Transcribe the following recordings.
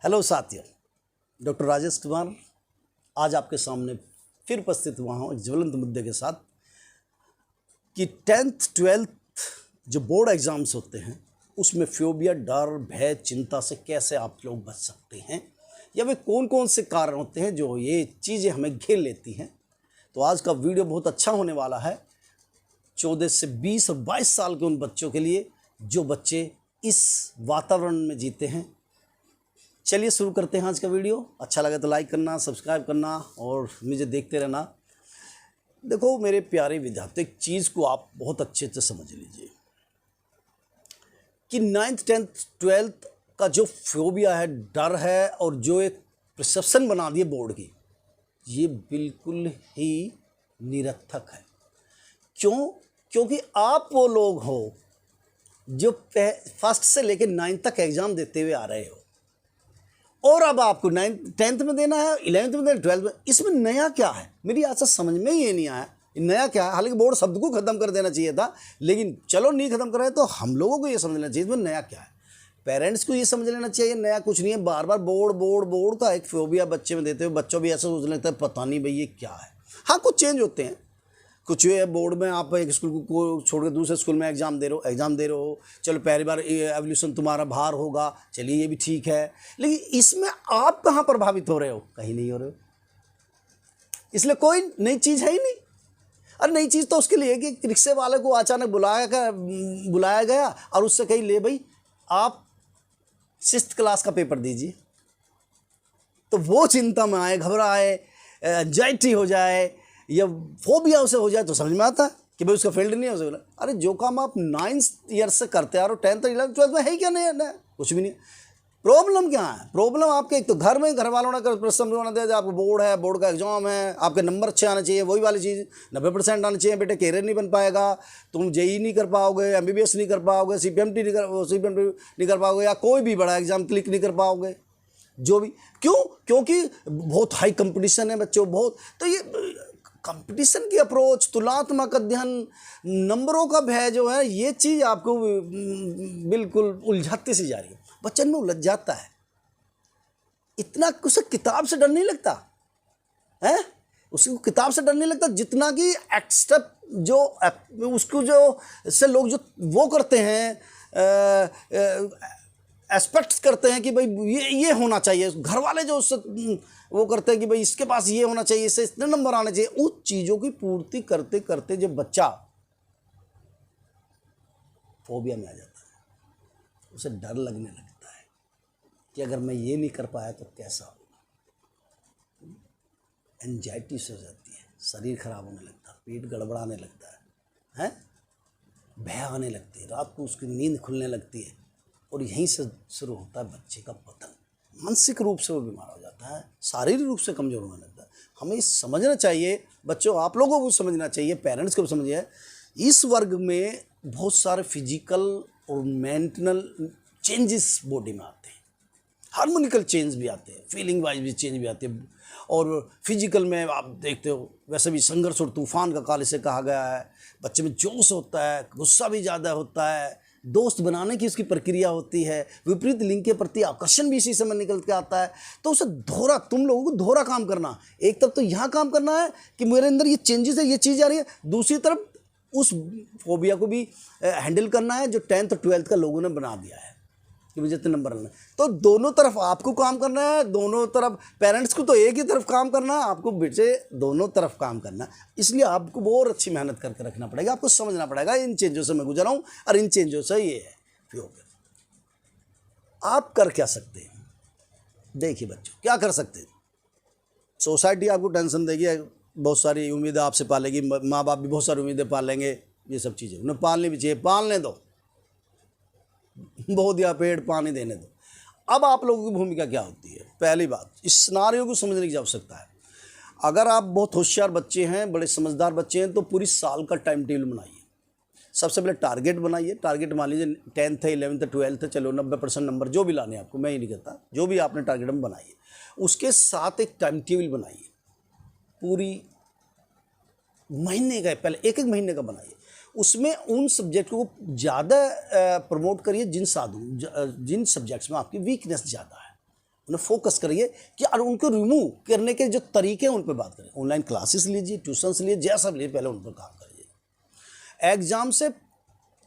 Hello साथियों, doctor Rajesh Kumar आज आपके सामने फिर उपस्थित हुआ हूँ एक ज्वलंत मुद्दे के साथ कि 10th 12th जो बोर्ड एग्ज़ाम्स होते हैं उसमें फोबिया, डर, भय, चिंता से कैसे आप लोग बच सकते हैं या वे कौन कौन से कारण होते हैं जो ये चीज़ें हमें घेर लेती हैं। तो आज का वीडियो बहुत अच्छा होने वाला है 14 से 20 और 22 साल के उन बच्चों के लिए जो बच्चे इस वातावरण में जीते हैं। चलिए शुरू करते हैं आज का वीडियो। अच्छा लगे तो लाइक करना, सब्सक्राइब करना और मुझे देखते रहना। देखो मेरे प्यारे विद्यार्थी, एक चीज़ को आप बहुत अच्छे से समझ लीजिए कि 9th 10th 12th का जो फोबिया है, डर है और जो एक परसेप्शन बना दिए बोर्ड की, ये बिल्कुल ही निरर्थक है। क्यों? क्योंकि आप वो लोग हो जो फर्स्ट से लेकर 9th तक एग्ज़ाम देते हुए आ रहे हो और अब आपको 9th 10th में देना है, 11th में देना है, 12th में। इसमें नया क्या है? मेरी आज से समझ में ये नहीं आया नया क्या है। हालांकि बोर्ड शब्द को ख़त्म कर देना चाहिए था, लेकिन चलो नहीं ख़त्म कर रहे तो हम लोगों को ये समझ लेना चाहिए इसमें नया क्या है। पेरेंट्स को ये समझ लेना चाहिए नया कुछ नहीं है। बार बार बोर्ड बोर्ड बोर्ड का एक फोबिया बच्चे में देते हुए बच्चों भी ऐसा सोचने लगता है पता नहीं भाई ये क्या है। हाँ, कुछ चेंज होते हैं, कुछ ये बोर्ड में आप एक स्कूल को छोड़ कर दूसरे स्कूल में एग्ज़ाम दे रहे हो, चलो पहली बार एवोल्यूशन तुम्हारा बाहर होगा, चलिए ये भी ठीक है। लेकिन इसमें आप कहाँ प्रभावित हो रहे हो? कहीं नहीं हो रहे हो, इसलिए कोई नई चीज़ है ही नहीं। और नई चीज़ तो उसके लिए कि रिक्शे वाले को अचानक बुलाया गया और उससे कही ले भाई आप 6th क्लास का पेपर दीजिए, तो वो चिंता में आए, घबराए, एंजाइटी हो जाए या फोबिया उसे हो जाए तो समझ में आता है कि भाई उसका फील्ड नहीं है उसे। अरे जो काम आप 9th ईयर से करते आ रहे हो 10th 11th 12th में है क्या? नहीं, कुछ भी नहीं। प्रॉब्लम क्या है? प्रॉब्लम आपके एक तो घर में घर वालों ने परिश्रम होना दिया, आपको बोर्ड है, बोर्ड का एग्जाम है, आपके नंबर अच्छे आने चाहिए, वही वाली चीज़ 90% आने चाहिए। बेटे कैरियर नहीं बन पाएगा, तुम जेई नहीं कर पाओगे, MBBS नहीं कर पाओगे, CPMT नहीं कर पाओगे या कोई भी बड़ा एग्जाम क्लिक नहीं कर पाओगे जो भी। क्यों? क्योंकि बहुत हाई कंपटीशन है बच्चों, बहुत। तो ये कंपटीशन की अप्रोच, तुलनात्मक अध्ययन, नंबरों का भय जो है, ये चीज़ आपको बिल्कुल उलझाती सी जा रही है। बच्चन में उलझ जाता है इतना, उसे किताब से डर नहीं लगता है, उसको किताब से डर नहीं लगता जितना कि एक्स्ट्रा जो उसको जो से लोग जो वो करते हैं, एस्पेक्ट्स करते हैं कि भाई ये होना चाहिए। घर वाले जो उससे वो करते हैं कि भाई इसके पास ये होना चाहिए, इससे इतने नंबर आने चाहिए। उस चीज़ों की पूर्ति करते करते जब बच्चा फोबिया में आ जाता है, उसे डर लगने लगता है कि अगर मैं ये नहीं कर पाया तो कैसा होगा। एंजाइटी से हो जाती है, शरीर खराब होने लगता है, पेट गड़बड़ाने लगता है, भय आने लगती है, रात को उसकी नींद खुलने लगती है और यहीं से शुरू होता है बच्चे का पतन। मानसिक रूप से वो बीमार हो जाता है, शारीरिक रूप से कमज़ोर होने लगता है। हमें समझना चाहिए बच्चों, आप लोगों को समझना चाहिए, पेरेंट्स को भी समझिए, इस वर्ग में बहुत सारे फिजिकल और मेंटल चेंजेस बॉडी में आते हैं, हार्मोनिकल चेंज भी आते हैं, फीलिंग वाइज भी चेंज भी आते हैं। और फिजिकल में आप देखते हो वैसे भी संघर्ष और तूफान का काल इसे कहा गया है। बच्चे में जोश होता है, गुस्सा भी ज़्यादा होता है, दोस्त बनाने की उसकी प्रक्रिया होती है, विपरीत लिंग के प्रति आकर्षण भी इसी समय निकल के आता है। तो उसे दोहरा, तुम लोगों को दोहरा काम करना, एक तरफ तो यहाँ काम करना है कि मेरे अंदर ये चेंजेस है, ये चीज़ आ रही है, दूसरी तरफ उस फोबिया को भी हैंडल करना है जो 10th और 12th का लोगों ने बना दिया है कि मुझे इतने नंबर लेना है। तो दोनों तरफ आपको काम करना है, दोनों तरफ पेरेंट्स को तो एक ही तरफ काम करना है, आपको बेटे दोनों तरफ काम करना है। इसलिए आपको बहुत अच्छी मेहनत करके रखना पड़ेगा, आपको समझना पड़ेगा इन चेंजों से मैं गुजरा हूँ और इन चेंजों से ये है फोबिया। आप कर क्या सकते हैं? देखिए बच्चों, क्या कर सकते हैं? सोसाइटी आपको टेंशन देगी, बहुत सारी उम्मीदें आपसे पालेगी, माँ बाप भी बहुत सारी उम्मीदें पालेंगे, ये सब चीज़ें उन्हें पालनी भी चाहिए, पालने दो, बो दिया पेड़ पानी देने दो। अब आप लोगों की भूमिका क्या होती है? पहली बात, इस सिनारियो को समझने की आवश्यकता है। अगर आप बहुत होशियार बच्चे हैं, बड़े समझदार बच्चे हैं, तो पूरी साल का टाइम टेबल बनाइए। सबसे पहले टारगेट बनाइए। टारगेट मान लीजिए 10th है, 11th है, 12th है, चलो 90% नंबर जो भी लाने आपको, मैं ही नहीं कहता, जो भी आपने टारगेट में बनाइए, उसके साथ एक टाइम टेबल बनाइए। पूरी महीने का, पहले एक महीने का बनाइए। उसमें उन सब्जेक्ट को ज़्यादा प्रमोट करिए जिन सब्जेक्ट्स में आपकी वीकनेस ज़्यादा है। उन्हें फोकस करिए कि और उनको रिमूव करने के जो तरीके हैं उन पर बात करें। ऑनलाइन क्लासेस लीजिए, ट्यूशन्स लीजिए, जैसा भी लीजिए, पहले उन पर काम करिए। एग्ज़ाम से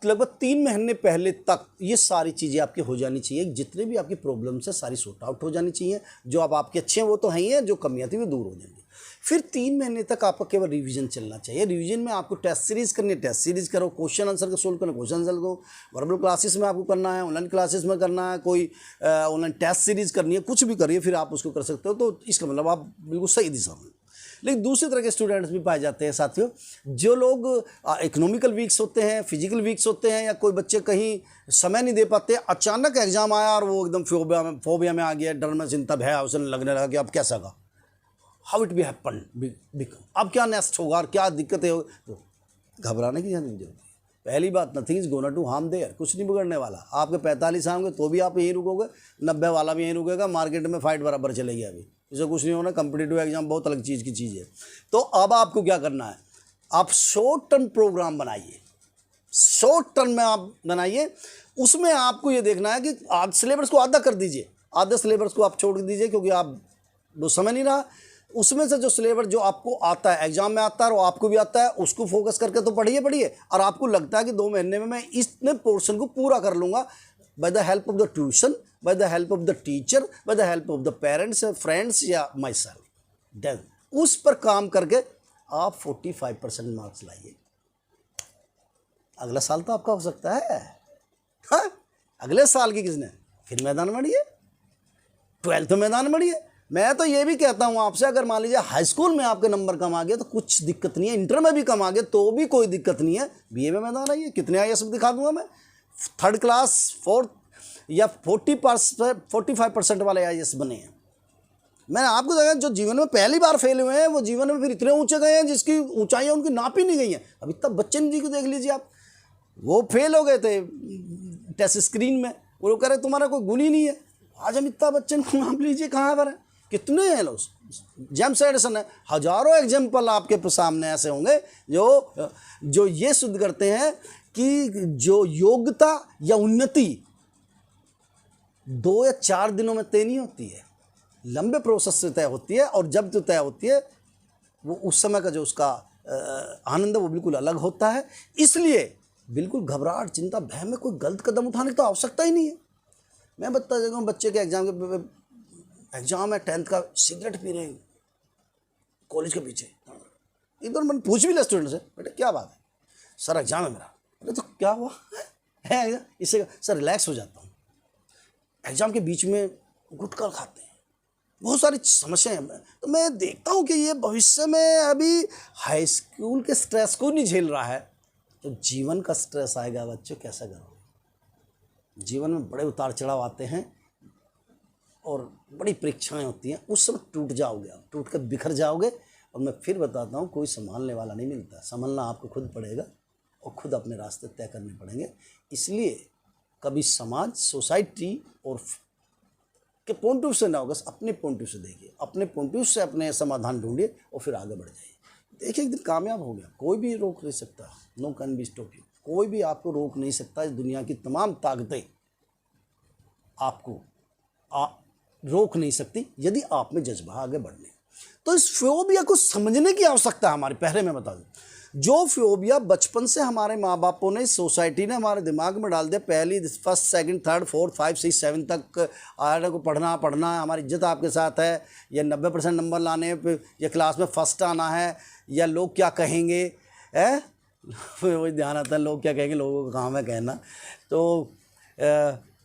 लगभग 3 महीने पहले तक ये सारी चीज़ें आपकी हो जानी चाहिए, जितने भी आपकी प्रॉब्लम्स है सारी सॉर्ट आउट हो जानी चाहिए। जो अब आपके अच्छे हैं वो तो हैं ही हैं, जो कमियाँ थी वो दूर हो जाएंगी। फिर 3 महीने तक आपका केवल रिवीजन चलना चाहिए। रिवीजन में आपको टेस्ट सीरीज़ करनी है, टेस्ट सीरीज़ करो, क्वेश्चन आंसर को सोल्व करना, क्वेश्चन आंसर को, वर्बल क्लासेस में आपको करना है, ऑनलाइन क्लासेस में करना है, कोई ऑनलाइन टेस्ट सीरीज़ करनी है, कुछ भी करिए, फिर आप उसको कर सकते हो। तो इसका मतलब आप बिल्कुल सही दिशा में। लेकिन दूसरी तरह के स्टूडेंट्स भी पाए जाते हैं साथियों, जो लोग इकोनॉमिकल वीक्स होते हैं, फिजिकल वीक्स होते हैं, या कोई बच्चे कहीं समय नहीं दे पाते, अचानक एग्जाम आया और वो एकदम फोबिया में आ गया, डर में, चिंता, भय उसे लगने लगा कि अब कैसा होगा, हाउ इट बी हैपन, अब क्या नेक्स्ट होगा और क्या दिक्कतें हो। तो घबराने की जरूरत है। पहली बात, nothing is gonna to harm there, कुछ नहीं बिगड़ने वाला। आपके 45 होंगे तो भी आप यहीं रुकोगे, 90 वाला भी यहीं रुकेगा, मार्केट में फाइट बराबर चलेगी। अभी इसे कुछ नहीं होना। कम्पिटिटिव एग्जाम बहुत अलग चीज़ की चीज़ है। तो अब आपको क्या करना है, आप शॉर्ट टर्म प्रोग्राम बनाइए, शॉर्ट टर्म में आप बनाइए। उसमें आपको ये देखना है कि आज सिलेबस को आधा कर दीजिए, आधे सिलेबस को आप छोड़ दीजिए, क्योंकि आप वो समय नहीं रहा। उसमें से जो सिलेबस जो आपको आता है, एग्जाम में आता है और आपको भी आता है, उसको फोकस करके तो पढ़िए। और आपको लगता है कि 2 महीने में मैं इतने पोर्शन को पूरा कर लूँगा, by the help of the tuition, by the help of the teacher, by the help of the parents, friends या माई सेल्फ, देन उस पर काम करके आप 45% मार्क्स लाइए। अगला साल तो आपका हो सकता है। हाँ, अगले साल की किसने, फिर मैदान में बढ़िए, 12th में मैदान में बढ़िए। मैं तो ये भी कहता हूँ आपसे, अगर मान लीजिए हाई स्कूल में आपके नंबर कम आ गए तो कुछ दिक्कत नहीं है, इंटर में भी कम आ गए तो भी कोई दिक्कत नहीं है, बीए में मैदान आइए। कितने आइए सब दिखा दूंगा मैं। 3rd क्लास 4th या 45% वाले IAS बने हैं। मैंने आपको देखा, जो जीवन में पहली बार फेल हुए हैं वो जीवन में फिर इतने ऊंचे गए हैं जिसकी ऊंचाइयाँ उनकी नापी नहीं गई हैं। अभी तक बच्चन जी को देख लीजिए आप, वो फेल हो गए थे टेस्ट स्क्रीन में, वो लोग कह रहे तुम्हारा कोई गुण ही नहीं है। आज अमिताभ बच्चन को नाप लीजिए कहाँ पर है, कितने हैं लोग। जेम्स एडिसन है, हजारों एग्जाम्पल आपके सामने ऐसे होंगे जो ये सिद्ध करते हैं कि जो योग्यता या उन्नति 2 या 4 दिनों में तय नहीं होती है, लंबे प्रोसेस से तय होती है। और जब जो तय होती है वो उस समय का जो उसका आनंद है वो बिल्कुल अलग होता है। इसलिए बिल्कुल घबराहट, चिंता, भय में कोई गलत कदम उठाने की तो आवश्यकता ही नहीं है। मैं बता देता हूँ, बच्चे के एग्जाम है 10th का, सिगरेट पी रहे हैं कॉलेज के पीछे। इधर मैंने पूछ भी लिया स्टूडेंट से, बेटा क्या बात है, सर एग्जाम है मेरा। अरे तो क्या हुआ है, इससे सर रिलैक्स हो जाता हूँ। एग्जाम के बीच में गुटखा खाते हैं, बहुत सारी समस्याएं हैं। तो मैं देखता हूँ कि ये भविष्य में अभी हाई स्कूल के स्ट्रेस को नहीं झेल रहा है, तो जीवन का स्ट्रेस आएगा बच्चों, कैसा करोगे। जीवन में बड़े उतार चढ़ाव आते हैं और बड़ी परीक्षाएं होती हैं, उस समय टूट जाओगे, आप टूट कर बिखर जाओगे। और मैं फिर बताता हूँ, कोई संभालने वाला नहीं मिलता, संभालना आपको खुद पड़ेगा और खुद अपने रास्ते तय करने पड़ेंगे। इसलिए कभी समाज, सोसाइटी और के पॉइंट ऑफ से ना होगा, अपने पॉइंट ऑफ से देखिए, अपने पॉइंट ऑफ से अपने समाधान ढूंढिए और फिर आगे बढ़ जाइए। देखिए एक दिन कामयाब हो गया, कोई भी रोक नहीं सकता, no can be stop you, कोई भी आपको रोक नहीं सकता। इस दुनिया की तमाम ताकतें आपको रोक नहीं सकती यदि आप में जज्बा आगे बढ़ने। तो इस फोबिया को समझने की आवश्यकता है हमारी। पहले मैं बता दूं, जो फोबिया बचपन से हमारे माँ बापों ने, सोसाइटी ने हमारे दिमाग में डाल दिया, पहली 1st 2nd 3rd 4th 5 6 7 तक आने को पढ़ना है, हमारी इज्जत आपके साथ है, या 90% नंबर लाने पे, या क्लास में फर्स्ट आना है, या लोग क्या कहेंगे है वही ध्यान आता है, लोग क्या कहेंगे, लोगों का काम है कहना। तो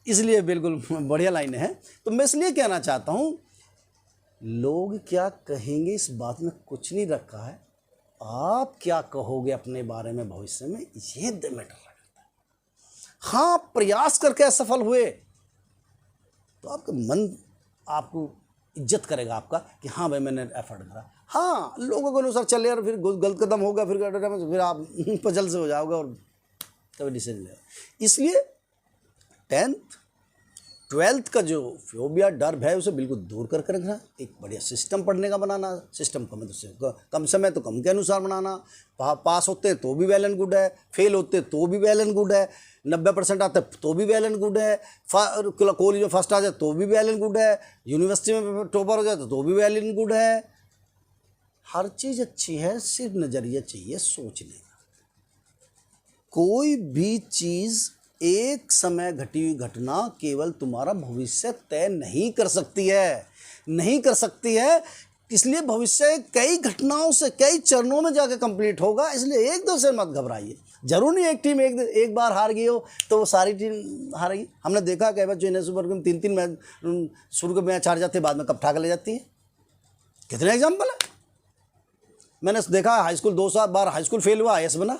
इसलिए बिल्कुल बढ़िया लाइन है। तो मैं इसलिए कहना चाहता हूँ, लोग क्या कहेंगे इस बात में कुछ नहीं रखा है, आप क्या कहोगे अपने बारे में भविष्य में, ये मैटर रखता है। हाँ, प्रयास करके असफल हुए तो आपका मन आपको इज्जत करेगा आपका कि हाँ भाई मैंने एफर्ट करा। हाँ, लोगों के अनुसार चले और फिर गलत कदम होगा, फिर आप पजल से हो जाओगे और कभी डिसीजन ले। इसलिए 10th ट्वेल्थ का जो फोबिया डर भय उसे बिल्कुल दूर करके रखना, एक बढ़िया सिस्टम पढ़ने का बनाना, सिस्टम कम तो से कम समय तो कम के अनुसार बनाना, पास होते हैं तो भी वेल एंड गुड है, फेल होते हैं तो भी वेल एंड गुड है, 90% आते तो भी वेल एंड गुड है, कॉलेज में फर्स्ट आ जाए तो भी वेल एंड गुड है, यूनिवर्सिटी में टॉपर हो जाए तो भी वेल एंड गुड है। हर चीज़ अच्छी है, सिर्फ नज़रिया चाहिए सोचने का। कोई भी चीज़ एक समय घटी हुई घटना केवल तुम्हारा भविष्य तय नहीं कर सकती है, नहीं कर सकती है। इसलिए भविष्य कई घटनाओं से कई चरणों में जाकर कंप्लीट होगा, इसलिए एक दो से मत घबराइए। जरूर नहीं एक टीम एक बार हार गई हो तो वो सारी टीम हारेगी। हमने देखा कि चेन्नई सुपर किंग्स 3-3 मैच शुरू के मैच हार जाते हैं, बाद में कप ठा कर ले जाती है। कितने एग्जाम्पल है मैंने देखा। हाई स्कूल 2 बार हाई स्कूल फेल हुआ, IAS बना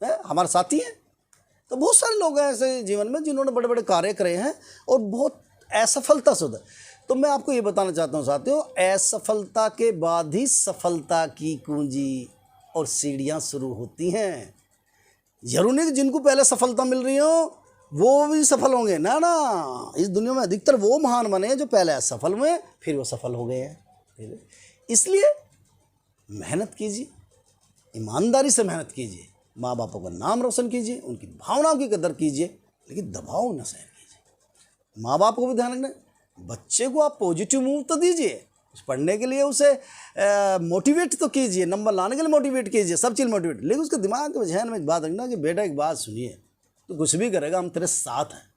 है, हमारे साथी हैं। तो बहुत सारे लोग हैं ऐसे जीवन में जिन्होंने बड़े बड़े कार्य करे हैं और बहुत असफलता से होता। तो मैं आपको ये बताना चाहता हूँ साथियों, असफलता के बाद ही सफलता की कुंजी और सीढ़ियाँ शुरू होती हैं। जरूर नहीं कि जिनको पहले सफलता मिल रही हो वो भी सफल होंगे, ना ना। इस दुनिया में अधिकतर वो महान बने जो पहले असफल हुए फिर वो सफल हो गए हैं। इसलिए मेहनत कीजिए, ईमानदारी से मेहनत कीजिए, माँ बापों का नाम रोशन कीजिए, उनकी भावनाओं की कदर कीजिए, लेकिन दबाव न सहन कीजिए। माँ बाप को भी ध्यान रखना, बच्चे को आप पॉजिटिव मूव तो दीजिए, उस पढ़ने के लिए उसे मोटिवेट तो कीजिए, नंबर लाने के लिए मोटिवेट कीजिए, सब चीज़ मोटिवेट, लेकिन उसके दिमाग के जहन में एक बात रखना कि बेटा एक बात सुनिए, तो कुछ भी करेगा हम तेरे साथ हैं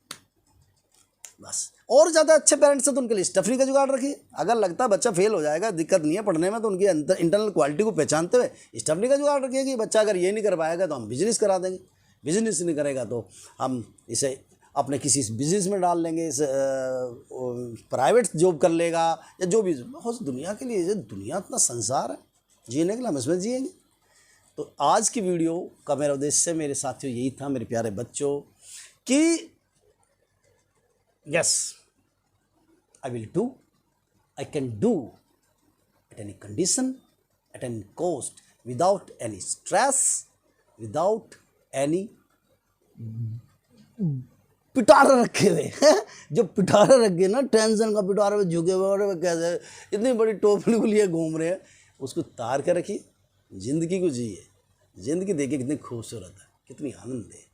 बस। और ज़्यादा अच्छे पेरेंट्स हैं तो उनके लिए स्टफनी का जुगाड़ रखिए। अगर लगता है बच्चा फेल हो जाएगा, दिक्कत नहीं है पढ़ने में, तो उनकी इंटरनल क्वालिटी को पहचानते हुए स्टफनी का जुगाड़ रखिए कि बच्चा अगर ये नहीं कर पाएगा तो हम बिजनेस करा देंगे, बिजनेस नहीं करेगा तो हम इसे अपने किसी बिजनेस में डाल लेंगे, इस प्राइवेट जॉब कर लेगा या जो भी। बहुत दुनिया के लिए, दुनिया इतना संसार है, जीने के लिए हम इसमें जिएंगे। तो आज की वीडियो का मेरा उद्देश्य मेरे साथियों यही था, मेरे प्यारे बच्चों, कि yes, I will do, I can do at any condition, at any cost, without any stress, without any पिटारा रखे हुए जो पिटारा रखे ना, टेंशन का पिटारा में झुके हुए कैसे इतनी बड़ी टोपली को लिए घूम रहे हैं, उसको तार के रखिए, ज़िंदगी को जिए। ज़िंदगी देखिए कितनी खूबसूरत है, कितनी आनंद है।